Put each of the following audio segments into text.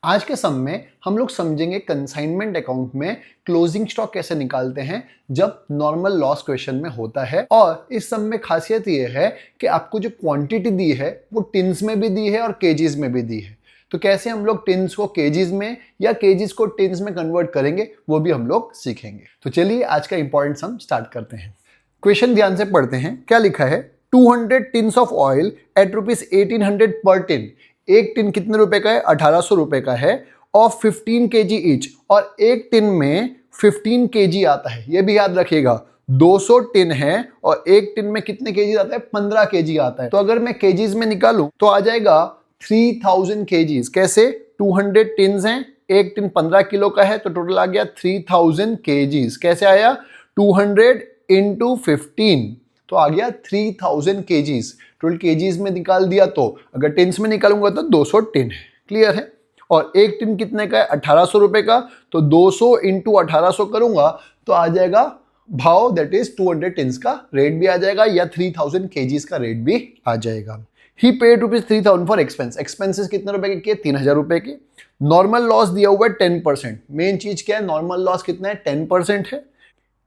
आज के सम में हम लोग समझेंगे कंसाइनमेंट अकाउंट में क्लोजिंग स्टॉक कैसे निकालते हैं जब नॉर्मल लॉस क्वेश्चन में होता है। और इस सम में खासियत ये है कि आपको जो क्वांटिटी दी है वो टिन्स में भी दी है और केजीज में भी दी है। तो कैसे हम लोग टिन्स को केजीज में या केजीज को टिन्स में कन्वर्ट करेंगे वो भी हम लोग सीखेंगे। तो चलिए आज का इंपॉर्टेंट सम स्टार्ट करते हैं। क्वेश्चन ध्यान से पढ़ते हैं। क्या लिखा है? 200 टिन्स ऑफ ऑयल एट ₹1800 पर टिन। एक टिन कितने रुपए का है? 1800 रुपए का है। Of 15 kg each. और एक टिन में 15 kg आता है, ये भी याद रखिएगा। 200 टिन है और एक टिन में कितने केजी आता है? 15 kg आता है। तो अगर मैं केजीज में निकालूं तो आ जाएगा 3000 kgs। कैसे? 200 टिन्स हैं, एक टिन 15 किलो का है, तो टोटल आ गया 3000 kgs। कैसे आया? 200 इंटू 15 तो आ गया 3000 kgs। टोटल केजीज में निकाल दिया, तो अगर टिन्स में निकालूंगा तो 200 टिन है। क्लियर है? और एक टिन कितने का है? 1800 रुपए का। तो 200 इंटू 1800 करूंगा तो आ जाएगा भाव, दैट इज 200 टिन्स का रेट भी आ जाएगा या 3000 केजीज का रेट भी आ जाएगा। ही पेड ₹3000 फॉर एक्सपेंस। एक्सपेंसेस कितने रुपए के? 3000 रुपए के। नॉर्मल लॉस दिया हुआ है 10%। मेन चीज क्या है? नॉर्मल लॉस कितना है? 10% है।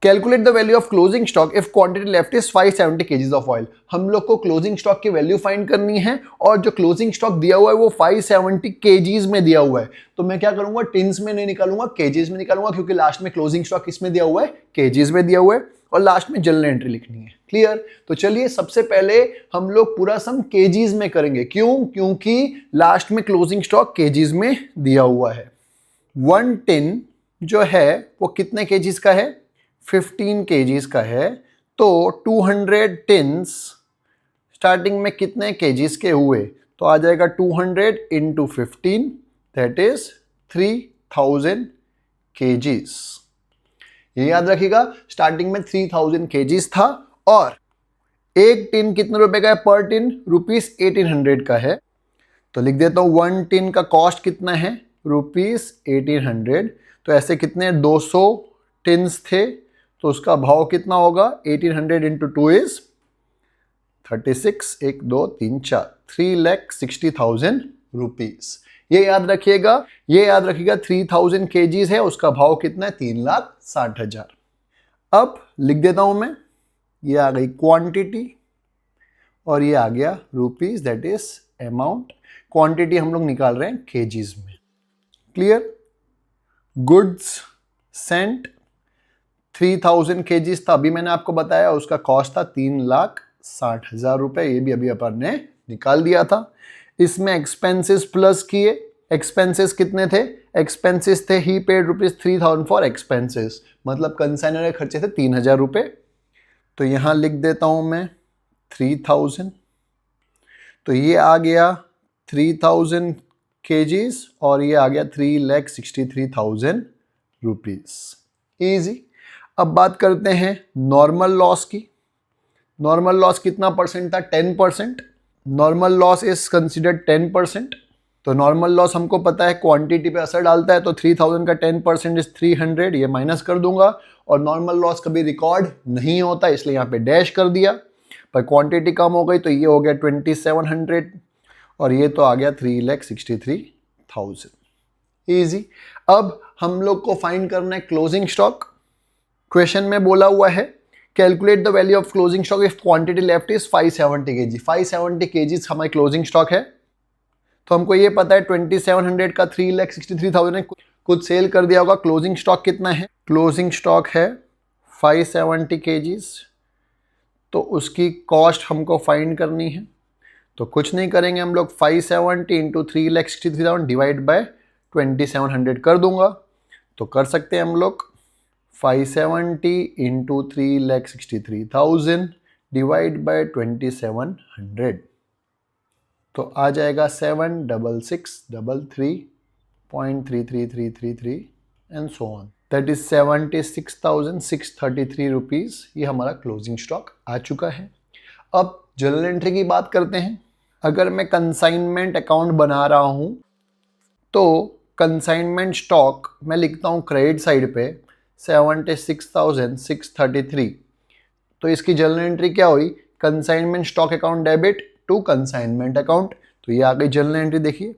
Calculate the value of closing stock if quantity left is 570 kgs of oil. हम लोग को क्लोजिंग स्टॉक की वैल्यू फाइंड करनी है और जो क्लोजिंग स्टॉक दिया हुआ है वो 570 kgs में दिया हुआ है। तो मैं क्या करूंगा? टिन्स में नहीं निकालूंगा, केजीज में निकालूंगा, क्योंकि लास्ट में क्लोजिंग स्टॉक किसमें दिया हुआ है? केजीज में दिया हुआ है। और लास्ट में जर्नल एंट्री लिखनी है। क्लियर? तो चलिए सबसे पहले हम लोग पूरा सम केजीज में करेंगे। क्यों? क्योंकि लास्ट में क्लोजिंग स्टॉक केजीज में दिया हुआ है। 1 टिन जो है वो कितने केजीज का है? 15 kgs का है। तो 200 टिन्स स्टार्टिंग में कितने केजीज के हुए? तो आ जाएगा 200 इंटू 15, दैट इज 3000 kgs। ये याद रखिएगा, स्टार्टिंग में 3000 kgs था। और एक टिन कितने रुपए का है? पर टिन ₹1800 का है। तो लिख देता हूं 1 टिन का कॉस्ट कितना है? ₹1800। तो ऐसे कितने? 200 टिन्स थे, तो उसका भाव कितना होगा? 1800 इंटू 2 इज 36, 1 2 3 4, 3,60,000 रुपीज। ये याद रखिएगा, 3000 kgs है, उसका भाव कितना है? 3,60,000। अब लिख देता हूं मैं, ये आ गई क्वांटिटी और ये आ गया rupees, that is amount. Quantity हम लोग निकाल रहे हैं केजीज में। क्लियर? गुड्स सेंट 3000 kgs था, अभी मैंने आपको बताया, उसका कॉस्ट था 3,60,000 रुपए। ये भी अभी अपन ने निकाल दिया था। इसमें एक्सपेंसेस प्लस किए। एक्सपेंसेस कितने थे? एक्सपेंसेस थे, ही पेड ₹3000 फॉर एक्सपेंसेस, मतलब कंसाइनर के खर्चे थे 3000 रुपए। तो यहां लिख देता हूं मैं 3000। तो ये आ गया 3000 kgs और ये आ गया 3,63,000 रुपीज। ईजी। अब बात करते हैं नॉर्मल लॉस की। नॉर्मल लॉस कितना परसेंट था? 10%। Normal loss is considered 10%। तो नॉर्मल लॉस हमको पता है क्वांटिटी पे असर डालता है, तो 3000 का 10% इज 300, ये माइनस कर दूंगा। और नॉर्मल लॉस कभी रिकॉर्ड नहीं होता, इसलिए यहाँ पे डैश कर दिया। पर क्वांटिटी कम हो गई तो ये हो गया 2700 और ये तो आ गया 3,63,000। ईजी। अब हम लोग को फाइंड करना है क्लोजिंग स्टॉक। क्वेश्चन में बोला हुआ है calculate the value of closing stock if quantity left is 570 kg। 570 kg हमारी क्लोजिंग स्टॉक है। तो हमको ये पता है 2700 का 3,63,000 है, कुछ सेल कर दिया होगा। क्लोजिंग स्टॉक कितना है? क्लोजिंग स्टॉक है 570 kg। तो उसकी कॉस्ट हमको फाइंड करनी है। तो कुछ नहीं करेंगे हम लोग, 570 इंटू 3,63,000 डिवाइड बाय 2700 कर दूंगा। तो कर सकते हैं हम लोग 570 इंटू 3,63,000 डिवाइड बाय 2700। तो आ जाएगा 76633.33333 and so on, that is 76,633 rupees. ये हमारा क्लोजिंग स्टॉक आ चुका है। अब जर्नल एंट्री की बात करते हैं। अगर मैं कंसाइनमेंट अकाउंट बना रहा हूं तो कंसाइनमेंट स्टॉक मैं लिखता हूं क्रेडिट साइड पे 76,633। तो इसकी जर्नल एंट्री क्या हुई? Consignment stock account debit to consignment account. तो ये आ गई जर्नल एंट्री। देखिए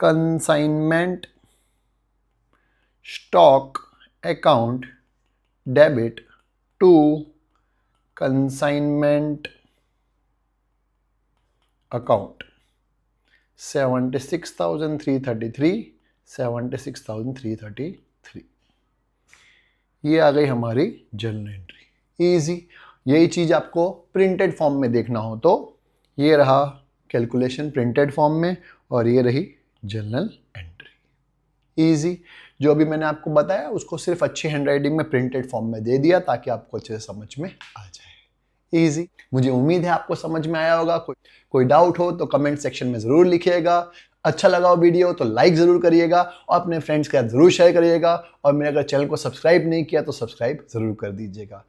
consignment stock account debit to consignment account 76,333 76,333। ये आ गई हमारी जर्नल एंट्री। इजी। यही चीज आपको प्रिंटेड फॉर्म में देखना हो तो ये रहा कैलकुलेशन प्रिंटेड फॉर्म में और ये रही जर्नल एंट्री। इजी। जो अभी मैंने आपको बताया उसको सिर्फ अच्छी हैंडराइटिंग में प्रिंटेड फॉर्म में दे दिया ताकि आपको अच्छे से समझ में आ जाए। इजी। मुझे उम्मीद है आपको समझ में आया होगा। कोई डाउट हो तो कमेंट सेक्शन में जरूर लिखिएगा। अच्छा लगा हो वीडियो तो लाइक जरूर करिएगा और अपने फ्रेंड्स के साथ जरूर शेयर करिएगा और मेरे अगर चैनल को सब्सक्राइब नहीं किया तो सब्सक्राइब जरूर कर दीजिएगा।